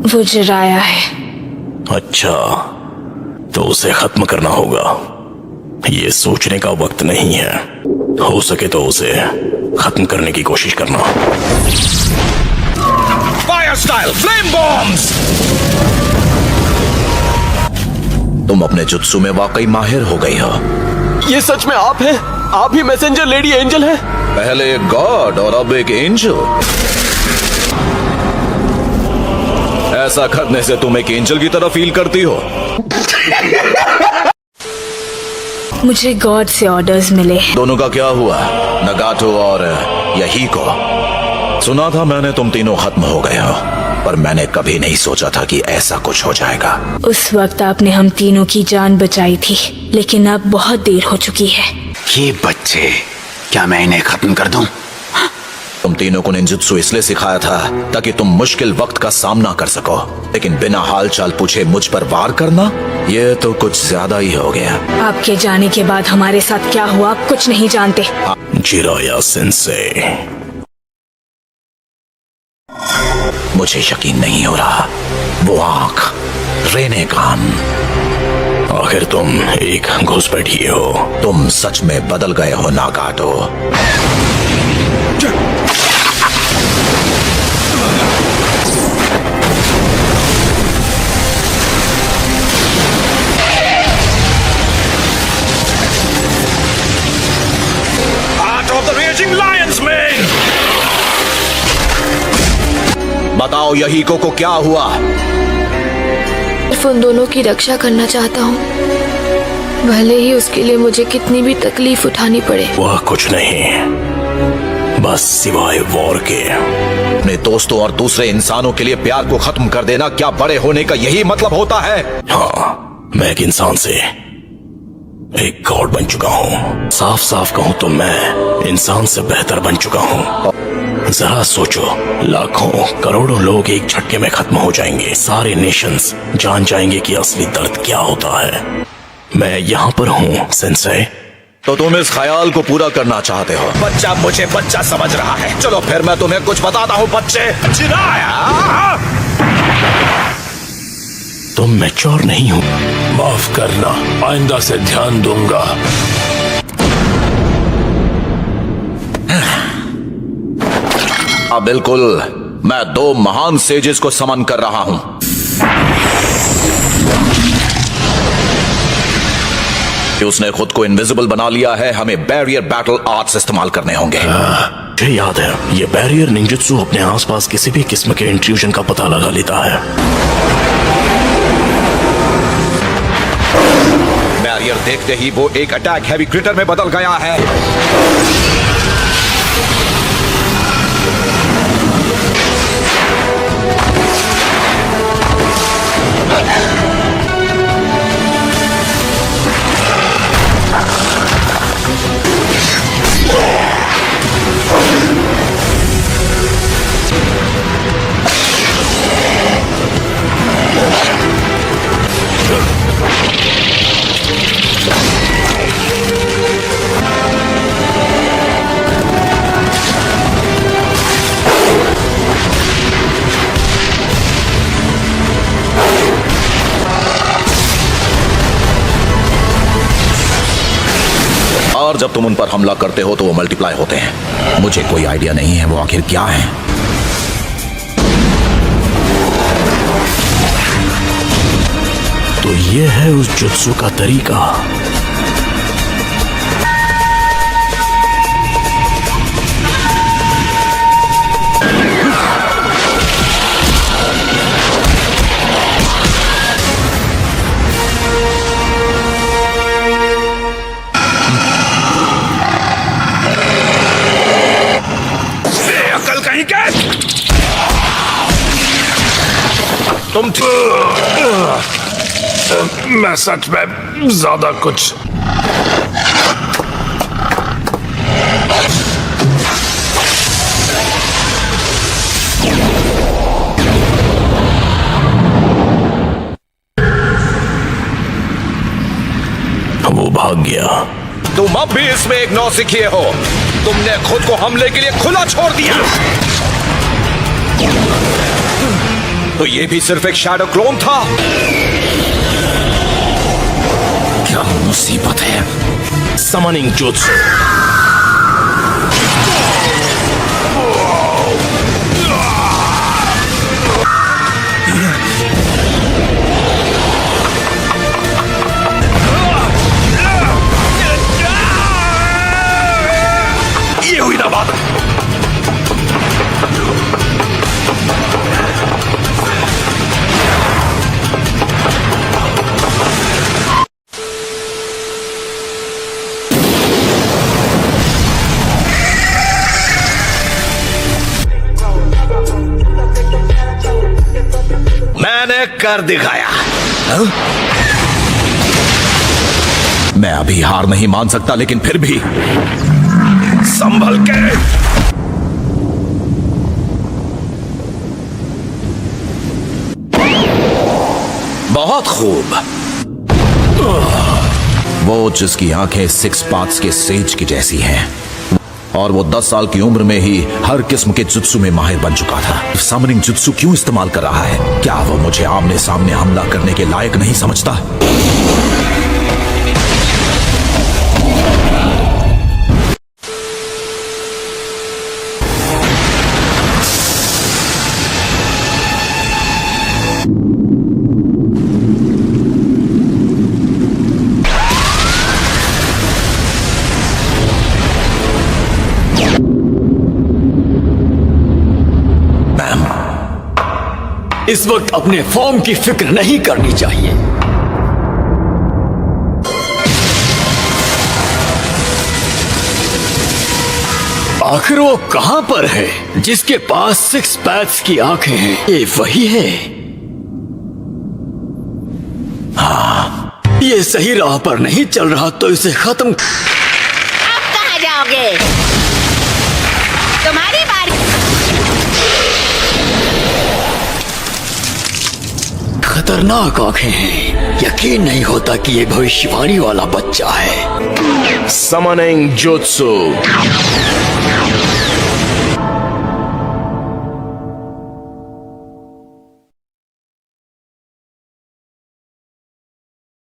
वो जराया है। अच्छा, तो उसे खत्म करना होगा। ये सोचने का वक्त नहीं है। हो सके तो उसे खत्म करने की कोशिश करना। Fire style flame bombs. तुम अपने जुत्सु में वाकई माहिर हो गई हो। ये सच में आप हैं? आप ही मैसेंजर लेडी एंजल हैं? पहले एक गॉड और अब एक एंजल। ऐसा करने से तुम एक एंजल की तरह फील करती हो। मुझे गॉड से ऑर्डर्स मिले। दोनों का क्या हुआ, नगाटो और यहीको? सुना था मैंने तुम तीनों खत्म हो गए हो, पर मैंने कभी नहीं सोचा था कि ऐसा कुछ हो जाएगा। उस वक्त आपने हम तीनों की जान बचाई थी, लेकिन अब बहुत देर हो चुकी है। ये बच्चे, क्या मैं इन्हें खत्म कर दूं? तुम तीनों को निंजुत्सु इसलिए सिखाया था ताकि तुम मुश्किल वक्त का सामना कर सको, लेकिन बिना हालचाल पूछे मुझ पर वार करना, ये तो कुछ ज्यादा ही हो गया। आपके जाने के बाद हमारे साथ क्या हुआ आप कुछ नहीं जानते। जिराया सेंसे, मुझे यकीन नहीं हो रहा। वो आंख, रेनेकान, आखिर तुम एक घुसपैठिए हो। तुम सच में बदल गए हो नागाटो। बताओ यहीको को क्या हुआ? सिर्फ उन दोनों की रक्षा करना चाहता हूँ, भले ही उसके लिए मुझे कितनी भी तकलीफ उठानी पड़े। वह कुछ नहीं, बस सिवाय वॉर के। अपने दोस्तों और दूसरे इंसानों के लिए प्यार को खत्म कर देना क्या बड़े होने का यही मतलब होता है? हाँ, मैं एक इंसान से एक गॉड बन चुका हूँ। साफ साफ कहूँ तो मैं इंसान से बेहतर बन चुका हूँ। जरा सोचो, लाखों करोड़ों लोग एक झटके में खत्म हो जाएंगे। सारे नेशंस जान जाएंगे कि असली दर्द क्या होता है। मैं यहाँ पर हूँ सेंसे। तो तुम इस ख्याल को पूरा करना चाहते हो? बच्चा मुझे बच्चा समझ रहा है। चलो फिर मैं तुम्हें कुछ बताता हूँ बच्चे। जिराया, तुम मैच्योर नहीं हो। माफ करना, आइंदा से ध्यान दूंगा। बिल्कुल, मैं दो महान सेजेस को समन कर रहा हूं। उसने खुद को इनविजिबल बना लिया है। हमें बैरियर बैटल आर्ट्स इस्तेमाल करने होंगे। मुझे याद है, ये बैरियर निंजुत्सु अपने आसपास किसी भी किस्म के इंट्रूजन का पता लगा लेता है। बैरियर देखते ही वो एक अटैक हैवी क्रिटर में बदल गया है। और जब तुम उन पर हमला करते हो तो वो मल्टीप्लाई होते हैं। मुझे कोई आइडिया नहीं है वो आखिर क्या है। तो ये है उस जुत्सु का तरीका। तुम मैं सच में ज्यादा कुछ वो भाग गया। तुम अब भी इसमें एक नौसिखिए हो। तुमने खुद को हमले के लिए खुला छोड़ दिया। तो ये भी सिर्फ एक शैडो क्लोन था। क्या मुसीबत है। Summoning jutsu. ये हुई ना बात। मैंने कर दिखाया। हाँ? मैं अभी हार नहीं मान सकता, लेकिन फिर भी संभल के। बहुत खूब। वो जिसकी आंखें 6 पाथ्स के सेज की जैसी हैं, और वो 10 साल की उम्र में ही हर किस्म के जुत्सु में माहिर बन चुका था। समनिंग जुत्सु क्यों इस्तेमाल कर रहा है? क्या वो मुझे आमने सामने हमला करने के लायक नहीं समझता? इस वक्त अपने फॉर्म की फिक्र नहीं करनी चाहिए। आखिर वो कहां पर है जिसके पास 6 पैथ्स की आंखें हैं? ये वही है। हाँ, ये सही राह पर नहीं चल रहा तो इसे खत्म। अब कहाँ जाओगे? तुम्हारी बारी। खतरनाक आंखें हैं। यकीन नहीं होता कि ये भविष्यवाणी वाला बच्चा है। Summoning jutsu.